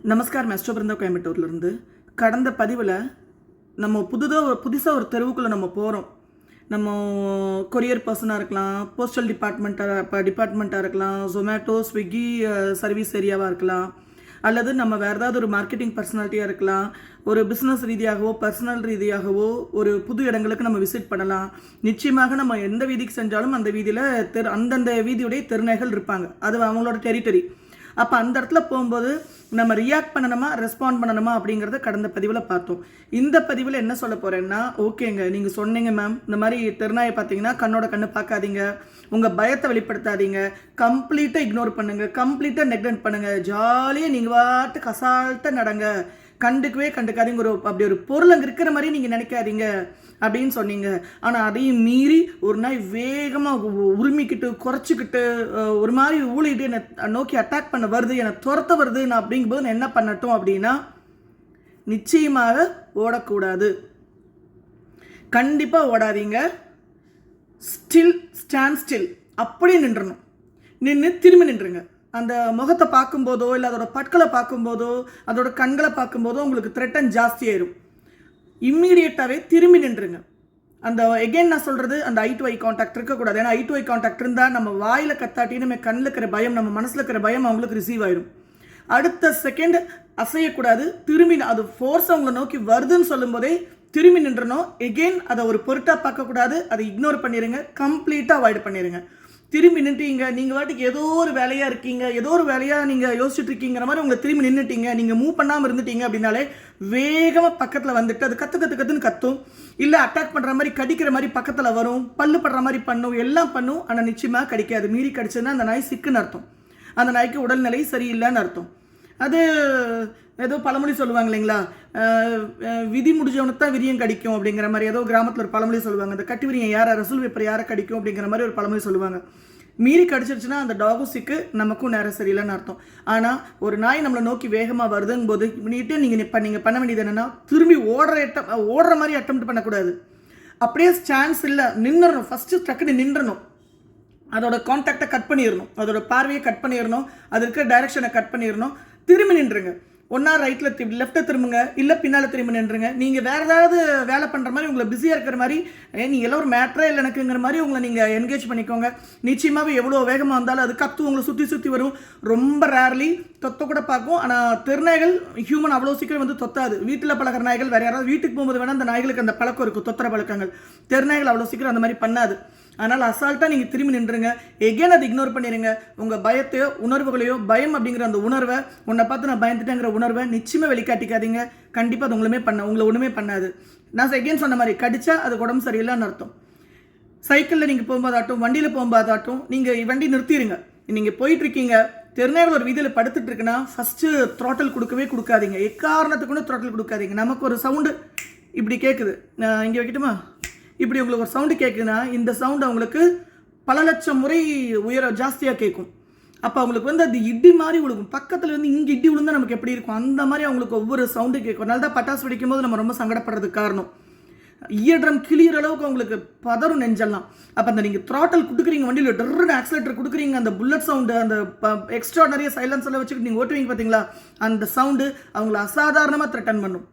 நமஸ்கார் மெஸ்டோ பிருந்தா கோயம்புத்தூர்லேருந்து. கடந்த பதிவில் நம்ம புதுசாக ஒரு தெருவுக்குள்ளே நம்ம போகிறோம். நம்ம கொரியர் பர்சனாக இருக்கலாம், போஸ்டல் டிபார்ட்மெண்ட்டாக இருக்கலாம், ஜொமேட்டோ ஸ்விக்கி சர்வீஸ் ஏரியாவாக இருக்கலாம், அல்லது நம்ம வேறு ஏதாவது ஒரு மார்க்கெட்டிங் பர்சனாலிட்டியாக இருக்கலாம். ஒரு பிஸ்னஸ் ரீதியாகவோ பர்சனல் ரீதியாகவோ ஒரு புது இடங்களுக்கு நம்ம விசிட் பண்ணலாம். நிச்சயமாக நம்ம எந்த வீதிக்கு செஞ்சாலும் அந்த வீதியில் அந்தந்த வீதியுடைய தெருநாய்கள் இருப்பாங்க. அது அவங்களோட டெரிட்டரி. அப்போ அந்த இடத்துல போகும்போது நம்ம ரியாக்ட் பண்ணணுமா ரெஸ்பாண்ட் பண்ணணுமா அப்படிங்கிறத கடந்த பதிவில் பார்த்தோம். இந்த பதிவில் என்ன சொல்ல போகிறேன்னா, ஓகேங்க நீங்கள் சொன்னீங்க மேம், இந்த மாதிரி தெருநாயை பார்த்தீங்கன்னா கண்ணோட கண்ணு பார்க்காதீங்க, உங்கள் பயத்தை வெளிப்படுத்தாதீங்க, கம்ப்ளீட்டாக இக்னோர் பண்ணுங்கள், கம்ப்ளீட்டாக நெக்லெக்ட் பண்ணுங்கள், ஜாலியாக நீங்கள் வாட்டுக்கு அசால்ட்டாக நடங்க, கண்டுக்காதீங்க, அப்படி ஒரு பொருள் அங்கே இருக்கிற மாதிரி நீங்கள் நினைக்காதீங்க அப்படின்னு சொன்னீங்க. ஆனால் அதையும் மீறி ஒரு நாய் வேகமாக உரிமிக்கிட்டு குறைச்சிக்கிட்டு ஒரு மாதிரி ஊழிட்டு என்னை நோக்கி அட்டாக் பண்ண வருது, என்னை துரத்த வருது. நான் அப்படிங்கும்போது நான் என்ன பண்ணட்டும் அப்படின்னா, நிச்சயமாக ஓடக்கூடாது, கண்டிப்பாக ஓடாதீங்க. ஸ்டாண்ட் ஸ்டில், அப்படியே நின்றுணும். திரும்பி நின்றுங்க. அந்த முகத்தை பார்க்கும்போதோ இல்லை அதோட பற்களை பார்க்கும்போதோ அதோட கண்களை பார்க்கும்போதோ உங்களுக்கு த்ரெட்டன் ஜாஸ்தியாயிரும். இம்மீடியட்டாகவே திரும்பி நின்றுங்க. அந்த எகெயின் நான் சொல்கிறது, அந்த ஐ டு ஐ கான்டாக்ட் இருக்கக்கூடாது. ஏன்னா ஐ டு ஐ கான்டாக்ட் இருந்தால் நம்ம வாயில் கத்தாட்டி நம்ம கண்ணில் இருக்கிற பயம், நம்ம மனசில் இருக்கிற பயம் அவங்களுக்கு ரிசீவ் ஆயிடும். அடுத்த செகண்ட் அசையக்கூடாது. திரும்பி அது ஃபோர்ஸ் அவங்கள நோக்கி வருதுன்னு சொல்லும் போதே திரும்பி நின்றணும். எகெயின் அதை ஒரு பொருட்டாக பார்க்கக்கூடாது, அதை இக்னோர் பண்ணிடுங்க, கம்ப்ளீட்டாக அவாய்ட் பண்ணிடுங்க. திரும்பி நின்றுட்டீங்க, நீங்கள் வாட்டுக்கு ஏதோ ஒரு வேலையாக இருக்கீங்க, ஏதோ ஒரு வேலையாக நீங்கள் யோசிச்சுட்டு இருக்கீங்கிற மாதிரி உங்களை திரும்பி நின்றுட்டீங்க, நீங்கள் மூவ் பண்ணாமல் இருந்துட்டீங்க அப்படின்னாலே வேகமாக பக்கத்தில் வந்துட்டு அது கத்துன்னு கத்தும், இல்லை அட்டாக் பண்ணுற மாதிரி கடிக்கிற மாதிரி பக்கத்தில் வரும், பல்லு படுற மாதிரி பண்ணும், எல்லாம் பண்ணும். ஆனால் நிச்சயமாக கடிக்காது. மீறி கடிச்சதுன்னா அந்த நாய் சிக்குன்னு அர்த்தம், அந்த நாய்க்கு உடல்நிலை சரியில்லைன்னு அர்த்தம். அது ஏதோ பழமொழி சொல்லுவாங்க இல்லைங்களா, விதி முடிஞ்சவனுக்கு தான் விரியம் கடிக்கும் அப்படிங்கிற மாதிரி ஏதோ கிராமத்தில் ஒரு பழமொழி சொல்லுவாங்க. அந்த கட்டி விரியம் யாரை, ரசூல் பேப்பர் யாரை கடிக்கும் அப்படிங்கிற மாதிரி ஒரு பழமொழி சொல்லுவாங்க. மீறி கடிச்சிருச்சுன்னா அந்த டாகும் சிக்கு, நமக்கும் நேரம் சரியில்லைன்னு அர்த்தம். ஆனால் ஒரு நாய் நம்மளை நோக்கி வேகமாக வருதுங்கும் போது நீங்கள் பண்ண வேண்டியது என்னென்னா, திரும்பி ஓடுற மாதிரி அட்டெம்ப்ட் பண்ணக்கூடாது. அப்படியே சான்ஸ் இல்லை, நின்றுடணும். ஃபஸ்ட்டு டக்குன்னு நின்றுடணும். அதோட கான்டாக்டை கட் பண்ணிடணும், அதோட பார்வையை கட் பண்ணிடணும், அது இருக்கிற டைரக்ஷனை கட் பண்ணிடணும். திரும்பி நின்றுங்க. ஒன்றா ரைட்டில் லெஃப்ட்டை திரும்புங்க, இல்லை பின்னால் திரும்பி நின்றுங்க. நீங்கள் வேறு ஏதாவது வேலை பண்ணுற மாதிரி, உங்களை பிஸியாக இருக்கிற மாதிரி, நீங்கள் எல்லாம் ஒரு மேட்ரே இல்லை எனக்குங்கிற மாதிரி உங்களை நீங்கள் என்கேஜ் பண்ணிக்கோங்க. நிச்சயமாகவே எவ்வளோ வேகமாக வந்தாலும் அது கத்து உங்களை சுற்றி வரும். ரொம்ப ரேர்லி தொத்த கூட பார்க்கும். ஆனால் தெருநாய்கள் ஹியூமன் அவ்வளோ சீக்கிரம் வந்து தொத்தாது. வீட்டில் பழகிற நாய்கள் வேறு யாராவது வீட்டுக்கு போகும்போது வேணால் அந்த நாய்களுக்கு அந்த பழக்கம் இருக்கும், தொத்துற பழக்கங்கள். தெருநாய்கள் அவ்வளோ சீக்கிரம் அந்த மாதிரி பண்ணாது. அதனால் அசால்ட்டாக நீங்கள் திரும்பி நின்றுங்க. எகெயின் அதை இக்னோர் பண்ணிடுங்க. உங்கள் பயத்தையோ உணர்வுகளையோ, பயம் அப்படிங்கிற அந்த உணர்வை, உன்னை பார்த்து நான் பயந்துட்டேங்கிற உணர்வை நிச்சயமாக வெளிக்காட்டிக்காதீங்க. கண்டிப்பாக அது உங்களை ஒன்றுமே பண்ணாது. நான் எகெயின் சொன்ன மாதிரி கடிச்சா அது உடம்பு சரியில்லைன்னு அர்த்தம். சைக்கிளில் நீங்கள் போகும்போதாட்டும், வண்டியில் போகும்போதாட்டும் நீங்கள் வண்டி நிறுத்திடுங்க. நீங்கள் போயிட்டுருக்கீங்க, தெருநாய்கள் ஒரு வீதியில் படுத்துட்டு இருக்குன்னா ஃபஸ்ட்டு த்ராட்டல் கொடுக்காதீங்க. எக்காரணத்துக்கு த்ராட்டல் கொடுக்காதீங்க. நமக்கு ஒரு சவுண்டு இப்படி கேட்குது, நான் இங்கே வைக்கட்டுமா, இப்படி உங்களுக்கு ஒரு சவுண்டு கேட்குதுன்னா இந்த சவுண்டு அவங்களுக்கு பல லட்சம் முறை ஜாஸ்தியாக கேட்கும். அப்போ அவங்களுக்கு வந்து அது இடி மாதிரி விழுகும். பக்கத்தில் வந்து இங்கே இடி விழுந்தா நமக்கு எப்படி இருக்கும், அந்த மாதிரி அவங்களுக்கு ஒவ்வொரு சவுண்டு கேட்கும். அதனால தான் பட்டாசு வெடிக்கும் போது நம்ம ரொம்ப சங்கடப்படுறதுக்கு காரணம். இயற்றம் கிளியர் அளவுக்கு அவங்களுக்கு பதறும் நெஞ்செல்லாம். அப்போ அந்த நீங்கள் த்ராட்டல் கொடுக்குறீங்க, வண்டியில் டர்னு ஆக்சிலேட்டர் கொடுக்குறீங்க, அந்த புல்லட் சவுண்டு, அந்த எக்ஸ்ட்ராடனரிய சைலன்ஸ் எல்லாம் வச்சுக்கிட்டு நீங்கள் ஓட்டுவீங்க பார்த்தீங்களா, அந்த சவுண்டு அவங்கள அசாதாரணமாக த்ரெட்டன் பண்ணும்.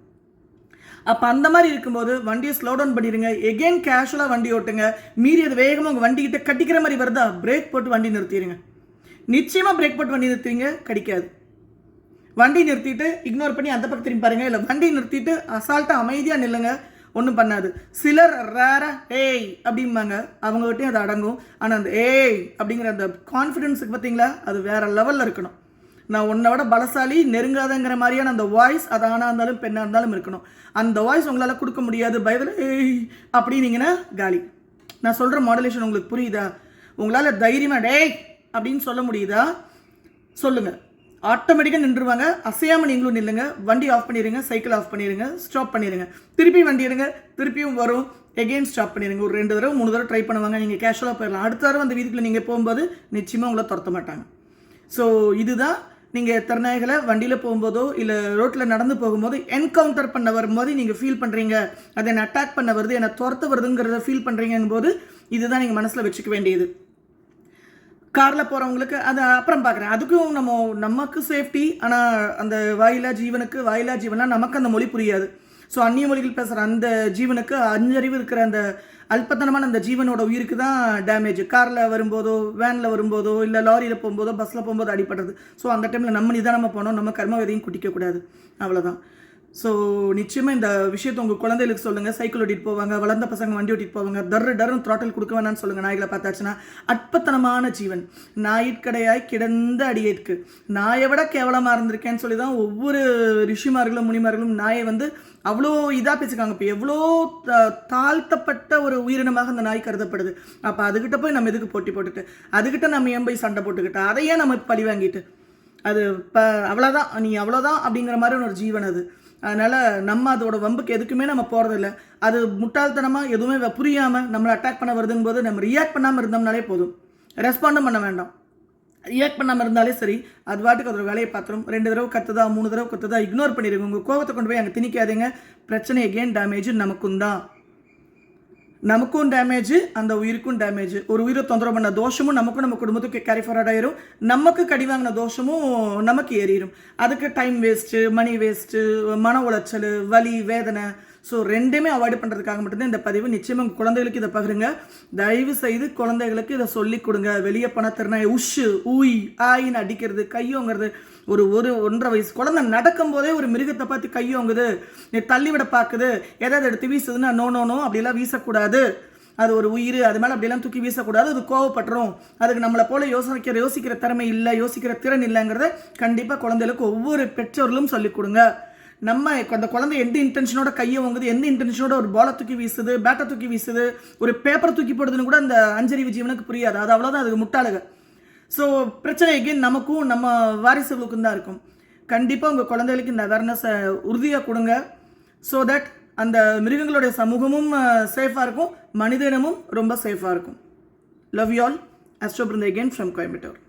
அப்போ அந்த மாதிரி இருக்கும்போது வண்டியை ஸ்லோ டவுன் பண்ணிடுங்க. எகெயின் கேஷுவலாக வண்டி ஓட்டுங்க. மீறி அது வேகமாக உங்கள் வண்டிக்கிட்ட கட்டிக்கிற மாதிரி வருதா, பிரேக் போட்டு வண்டி நிறுத்திடுங்க. நிச்சயமாக பிரேக் போட்டு வண்டி நிறுத்திங்க, கடிக்காது. வண்டி நிறுத்திட்டு இக்னோர் பண்ணி அந்த பக்கம் திரும்பி பாருங்கள், இல்லை வண்டி நிறுத்திட்டு அசால்ட்டாக அமைதியாக நில்லுங்க, ஒன்றும் பண்ணாது. சிலர் ரேராக ஏய் அப்படிம்பாங்க, அவங்ககிட்டையும் அது அடங்கும். ஆனால் அந்த ஏய் அப்படிங்கிற அந்த கான்ஃபிடென்ஸுக்கு பார்த்தீங்களா, அது வேறு லெவலில் இருக்கணும். நான் உன்னை விட பலசாலி, நெருங்காதங்கிற மாதிரியான அந்த வாய்ஸ், அது ஆணாக இருந்தாலும் பெண்ணாக இருந்தாலும் இருக்கணும். அந்த வாய்ஸ் உங்களால் கொடுக்க முடியாது. பயத்தில் ஏய் அப்படின்னீங்கன்னா காலி. நான் சொல்கிற மாடுலேஷன் உங்களுக்கு புரியுதா? உங்களால் தைரியமாக டேய் அப்படின்னு சொல்ல முடியுதா? சொல்லுங்கள். ஆட்டோமேட்டிக்காக நின்றுவாங்க. அசையாமல் நீங்களும் நில்லுங்க. வண்டி ஆஃப் பண்ணிடுங்க, சைக்கிள் ஆஃப் பண்ணிடுங்க, ஸ்டாப் பண்ணிடுங்க. திருப்பி வண்டி எடுங்க, திருப்பியும் வரும், எகெயின் ஸ்டாப் பண்ணிடுங்க. ஒரு 2 தடவை 3 தடவை ட்ரை பண்ணுவாங்க. நீங்கள் கேஷுவலாக போயிடலாம். அடுத்த தடவை அந்த வீட்டுக்குள்ளே நீங்கள் போகும்போது நிச்சயமாக உங்களை துரத்த மாட்டாங்க. ஸோ இதுதான் நீங்கள் தெருநாய்களை வண்டியில் போகும்போதோ இல்லை ரோட்டில் நடந்து போகும்போது என்கவுண்டர் பண்ண வரும்போது நீங்கள் ஃபீல் பண்ணுறீங்க, அதை என்னை அட்டாக் பண்ண வருது, என்னை துரத்த வருதுங்கிறத ஃபீல் பண்ணுறீங்கும் போது இதுதான் நீங்கள் மனசில் வச்சுக்க வேண்டியது. காரில் போகிறவங்களுக்கு அது அப்புறம் பார்க்குறேன். அதுக்கும் நமக்கு சேஃப்டி. ஆனால் அந்த வாயிலா ஜீவனா நமக்கு அந்த மொழி புரியாது. ஸோ அந்நிய மொழிகள் பேசுகிற அந்த ஜீவனுக்கு அஞ்சறிவு இருக்கிற அந்த அல்பத்தனமான அந்த ஜீவனோட உயிருக்கு தான் டேமேஜ். காரில் வரும்போதோ, வேனில் வரும்போதோ, இல்லை லாரியில் போகும்போதோ, பஸ்ஸில் போகும்போது அடிப்படுறது. ஸோ அந்த டைமில் நம்ம நிதானமாக போனோம், நம்ம கர்மவதையும் குட்டிக்கக்கூடாது. அவ்வளோதான். ஸோ நிச்சயமாக இந்த விஷயத்தை உங்கள் குழந்தைகளுக்கு சொல்லுங்கள். சைக்கிள் ஓட்டிகிட்டு போவாங்க, வளர்ந்த பசங்க வண்டி ஓட்டிகிட்டு போவாங்க, டர்னு த்ராட்டில் கொடுக்க வேணான்னு சொல்லுங்கள். நாய்களை பார்த்தாச்சுன்னா அற்பத்தனமான ஜீவன், நாயிற்கடையாய் கிடந்த அடியேற்கு, நாயை விட கேவலமாக இருந்திருக்கேன்னு சொல்லி தான் ஒவ்வொரு ரிஷிமார்களும் முனிமார்களும் நாயை அவ்வளோ இதாக பேசிக்காங்க. இப்போ எவ்வளோ தாழ்த்தப்பட்ட ஒரு உயிரினமாக அந்த நாய் கருதப்படுது. அப்போ அதுக்கிட்ட போய் நம்ம எதுக்கு போட்டி போட்டுட்டு, அதுக்கிட்ட நம்ம ஏன் போய் சண்டை போட்டுக்கிட்டு, அதையே நம்ம பழி வாங்கிட்டு, அது அவ்வளோதான், நீ அவ்வளோதான் அப்படிங்கிற மாதிரி ஒரு ஜீவன் அது. அதனால் நம்ம அதோட வம்புக்கு எதுக்குமே நம்ம போகிறதில்ல. அது முட்டாள்தனமாக எதுவுமே புரியாமல் நம்மளை அட்டாக் பண்ண வருதுங்கும் போது நம்ம ரியாக்ட் பண்ணாமல் இருந்தோம்னாலே போதும். ரெஸ்பாண்டும் பண்ண வேண்டாம். ரியாக்ட் பண்ணாமல் இருந்தாலே சரி, அது பாட்டுக்கு அதோட வேலையை பார்த்துரும். 2 தடவை கத்துதா 3 தடவை கத்துதா இக்னோர் பண்ணிடுங்க. உங்கள் கோவத்தை கொண்டு போய் அங்கே திணிக்காதீங்க. பிரச்சனை எகெயின் டேமேஜ் நமக்கும் டேமேஜ், அந்த உயிருக்கும் டேமேஜ். ஒரு உயிரை தொந்தரவு பண்ண தோஷமும் நமக்கும் நம்ம குடும்பத்துக்கு கேரி ஃபார்வர்ட் ஆயிரும். நமக்கு கடி வாங்கின தோஷமும் நமக்கு ஏறிடும். அதுக்கு டைம் வேஸ்ட்டு, மணி வேஸ்ட்டு, மன உளைச்சல், வலி, வேதனை. ஸோ ரெண்டுமே அவாய்ட் பண்ணுறதுக்காக மட்டும்தான் இந்த பதிவு. நிச்சயமாக உங்கள் குழந்தைகளுக்கு இதை பகிருங்க. தயவு செய்து குழந்தைகளுக்கு இதை சொல்லிக் கொடுங்க. வெளியே பணத்திறனாய் உஷு ஊய் ஆயின்னு அடிக்கிறது, கையோங்கிறது. ஒரு 1.5 வயசு குழந்தை நடக்கும் போதே ஒரு மிருகத்தை பார்த்து கையோங்குது, நீ தள்ளிவிட பார்க்குது, எதாவது எடுத்து வீசுதுன்னா நோ அப்படிலாம் வீசக்கூடாது. அது ஒரு உயிர், அது மேலே அப்படிலாம் தூக்கி வீசக்கூடாது. அது கோவப்பட்டுரும். அதுக்கு நம்மளை போல யோசிக்கிற திறமை இல்லை, யோசிக்கிற திறன் இல்லைங்கிறத கண்டிப்பாக குழந்தைகளுக்கு ஒவ்வொரு பெற்றோர்களும் சொல்லிக் கொடுங்க. நம்ம அந்த குழந்தை எந்த இன்டென்ஷனோட கையை வாங்குது, எந்த இன்டென்ஷனோட ஒரு பாலை தூக்கி வீசுது, பேட்டை தூக்கி வீசுது, ஒரு பேப்பரை தூக்கி போடுதுன்னு கூட அந்த அஞ்சறிவு ஜீவனுக்கு புரியாது. அது அவ்வளோதான், அதுக்கு முட்டாளுக. ஸோ பிரச்சனை எகெயின் நமக்கும் நம்ம வாரிசுகளுக்கும் தான் இருக்கும். கண்டிப்பாக உங்கள் குழந்தைகளுக்கு இந்த அவேர்னஸை உறுதியாக கொடுங்க. ஸோ தட் அந்த மிருகங்களுடைய சமூகமும் சேஃபாக இருக்கும், மனிதனமும் ரொம்ப சேஃபாக இருக்கும். Love you all. Astro Brinda again from Coimbatore.